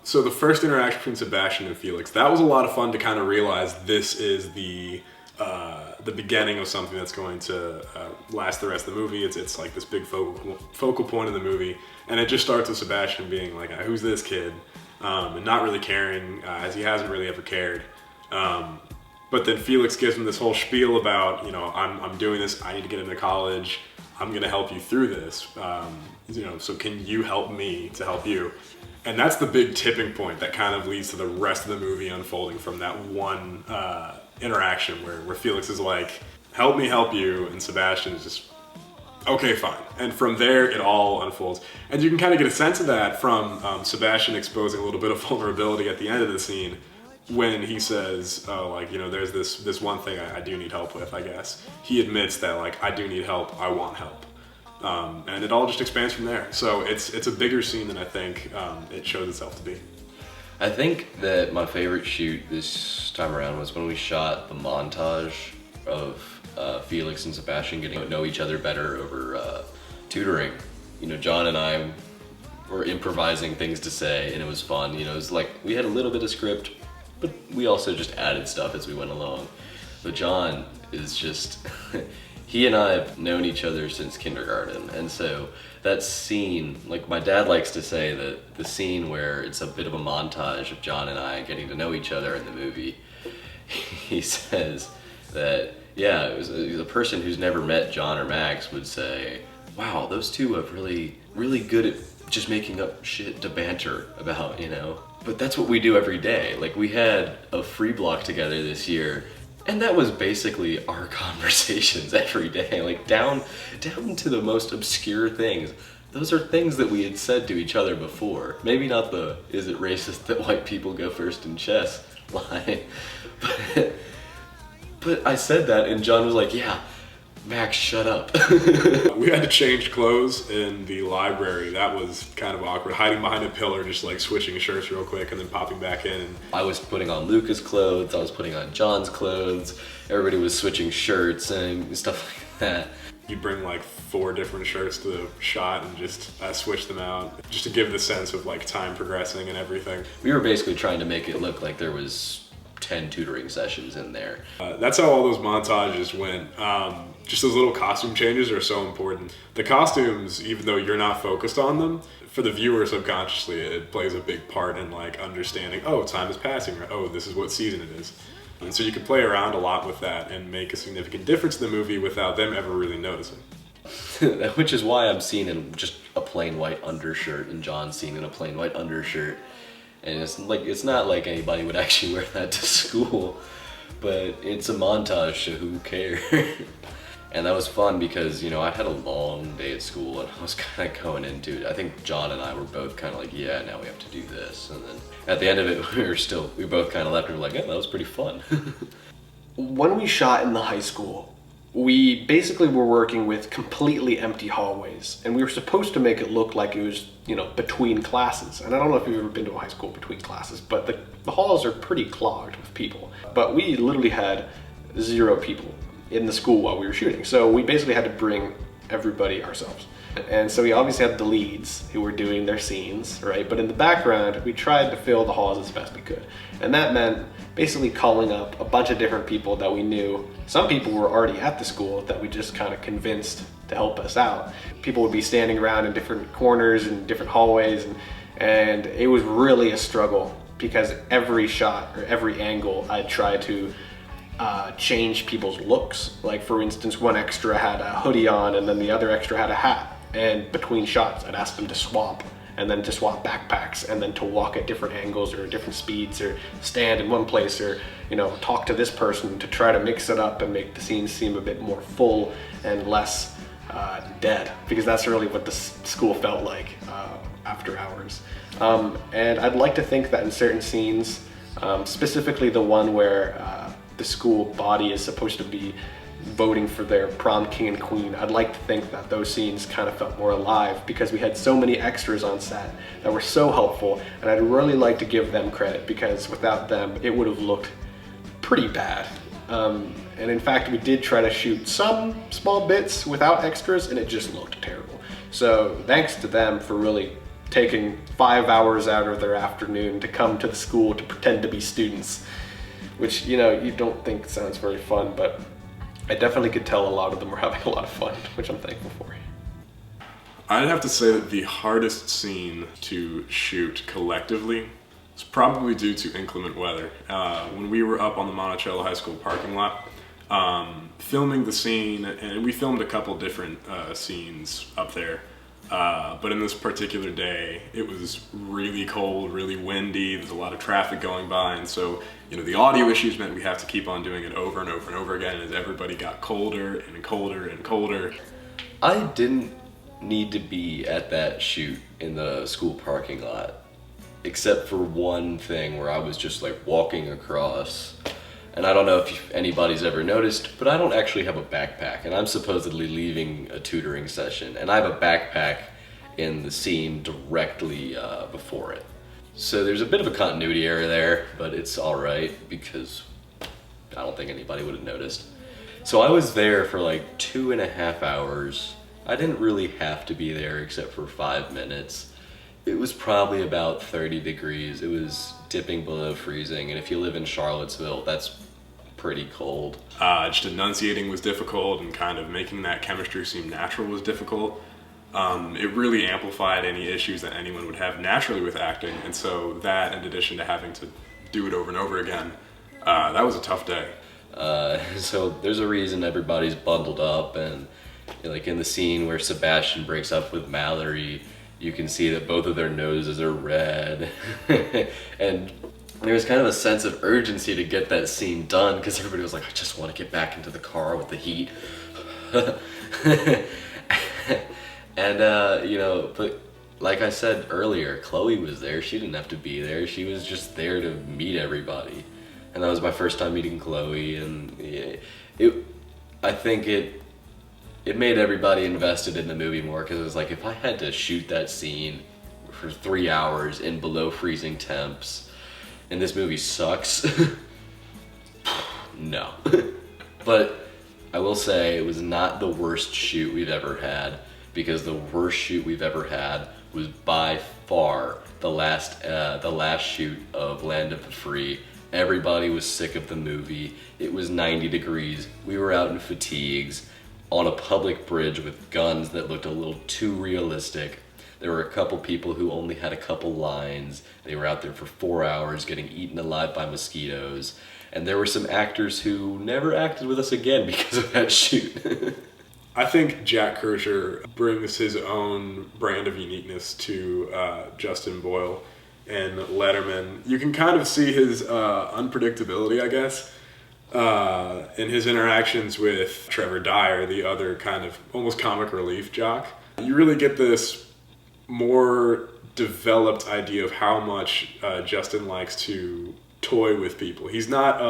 So the first interaction between Sebastian and Felix, that was a lot of fun to kind of realize this is the beginning of something that's going to last the rest of the movie. It's like this big focal point of the movie, and it just starts with Sebastian being like, "Who's this kid?" And not really caring, as he hasn't really ever cared. But then Felix gives him this whole spiel about, I'm doing this. I need to get into college. I'm going to help you through this. So can you help me to help you? And that's the big tipping point that kind of leads to the rest of the movie unfolding from that one interaction where Felix is like, help me help you, and Sebastian is just, okay, fine. And from there, it all unfolds. And you can kind of get a sense of that from Sebastian exposing a little bit of vulnerability at the end of the scene when he says, there's this one thing I do need help with, I guess. He admits that, I do need help, I want help. And it all just expands from there. So it's a bigger scene than I think it shows itself to be. I think that my favorite shoot this time around was when we shot the montage of Felix and Sebastian getting to know each other better over tutoring. John and I were improvising things to say, and it was fun. It was like we had a little bit of script, but we also just added stuff as we went along. But John is just... He and I have known each other since kindergarten, and so that scene, my dad likes to say that the scene where it's a bit of a montage of John and I getting to know each other in the movie, he says that, it was a person who's never met John or Max would say, wow, those two are really, really good at just making up shit to banter about, But that's what we do every day. We had a free block together this year, and that was basically our conversations every day, down to the most obscure things. Those are things that we had said to each other before. Maybe not the, is it racist that white people go first in chess line, but I said that and John was like, yeah, Max, shut up. We had to change clothes in the library. That was kind of awkward. Hiding behind a pillar, just switching shirts real quick and then popping back in. I was putting on Luca's clothes, I was putting on John's clothes. Everybody was switching shirts and stuff like that. You'd bring 4 different shirts to the shot and just switch them out, just to give the sense of time progressing and everything. We were basically trying to make it look like there was 10 tutoring sessions in there. That's how all those montages went. Just those little costume changes are so important. The costumes, even though you're not focused on them, for the viewer subconsciously, it plays a big part in understanding, oh, time is passing, or oh, this is what season it is. And so you can play around a lot with that and make a significant difference in the movie without them ever really noticing. Which is why I'm seen in just a plain white undershirt and John's seen in a plain white undershirt. And it's not like anybody would actually wear that to school, but it's a montage, so who cares? And that was fun because, I had a long day at school and I was kind of going into it. I think John and I were both kind of like, yeah, now we have to do this. And then at the end of it, we both kind of left and were like, yeah, that was pretty fun. When we shot in the high school, we basically were working with completely empty hallways, and we were supposed to make it look like it was, between classes. And I don't know if you've ever been to a high school between classes, but the halls are pretty clogged with people. But we literally had 0 people in the school while we were shooting. So we basically had to bring everybody ourselves. And so we obviously had the leads who were doing their scenes, right? But in the background, we tried to fill the halls as best we could. And that meant basically calling up a bunch of different people that we knew. Some people were already at the school that we just kind of convinced to help us out. People would be standing around in different corners and different hallways, and it was really a struggle because every shot or every angle I'd try to change people's looks. For instance, one extra had a hoodie on and then the other extra had a hat. And between shots, I'd ask them to swap, and then to swap backpacks, and then to walk at different angles or different speeds, or stand in one place, or talk to this person to try to mix it up and make the scenes seem a bit more full and less dead, because that's really what the school felt like after hours. And I'd like to think that in certain scenes, specifically the one where the school body is supposed to be voting for their prom king and queen, I'd like to think that those scenes kind of felt more alive because we had so many extras on set that were so helpful, and I'd really like to give them credit because without them it would have looked pretty bad. And in fact, we did try to shoot some small bits without extras and it just looked terrible. So thanks to them for really taking 5 hours out of their afternoon to come to the school to pretend to be students, which, you know, you don't think sounds very fun, but I definitely could tell a lot of them were having a lot of fun, which I'm thankful for. I'd have to say that the hardest scene to shoot collectively is probably due to inclement weather. When we were up on the Monticello High School parking lot, filming the scene, and we filmed a couple different scenes up there, but in this particular day, it was really cold, really windy, there's a lot of traffic going by, and so, you know, the audio issues meant we have to keep on doing it over and over and over again as everybody got colder and colder and colder. I didn't need to be at that shoot in the school parking lot, except for one thing where I was just like walking across, and I don't know if anybody's ever noticed, but I don't actually have a backpack, and I'm supposedly leaving a tutoring session, and I have a backpack in the scene directly before it. So there's a bit of a continuity error there, but it's all right because I don't think anybody would have noticed. So I was there for like 2.5 hours. I didn't really have to be there except for 5 minutes. It was probably about 30 degrees. It was dipping below freezing, and if you live in Charlottesville, that's pretty cold. Just enunciating was difficult, and kind of making that chemistry seem natural was difficult. It really amplified any issues that anyone would have naturally with acting, and so that, in addition to having to do it over and over again, that was a tough day. So there's a reason everybody's bundled up, and like in the scene where Sebastian breaks up with Mallory, you can see that both of their noses are red. And there was kind of a sense of urgency to get that scene done because everybody was like, I just want to get back into the car with the heat. And, you know, but like I said earlier, Chloe was there. She didn't have to be there. She was just there to meet everybody. And that was my first time meeting Chloe, and I think it made everybody invested in the movie more, because it was like, if I had to shoot that scene for 3 hours in below freezing temps, and this movie sucks, no. But I will say it was not the worst shoot we've ever had, because the worst shoot we've ever had was by far the last shoot of Land of the Free. Everybody was sick of the movie. It was 90 degrees. We were out in fatigues on a public bridge with guns that looked a little too realistic. There were a couple people who only had a couple lines. They were out there for 4 hours getting eaten alive by mosquitoes. And there were some actors who never acted with us again because of that shoot. I think Jack Kircher brings his own brand of uniqueness to Justin Boyle and Letterman. You can kind of see his unpredictability, I guess, in his interactions with Trevor Dyer, the other kind of almost comic relief jock. You really get this more developed idea of how much Justin likes to toy with people. He's not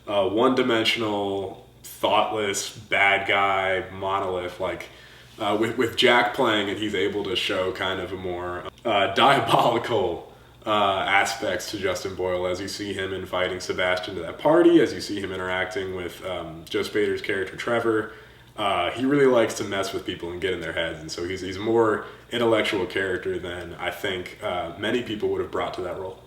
a one-dimensional, thoughtless, bad guy monolith. Like with Jack playing it, he's able to show kind of a more diabolical aspects to Justin Boyle, as you see him inviting Sebastian to that party, as you see him interacting with Joe Spader's character Trevor. He really likes to mess with people and get in their heads, and so he's a more intellectual character than I think many people would have brought to that role.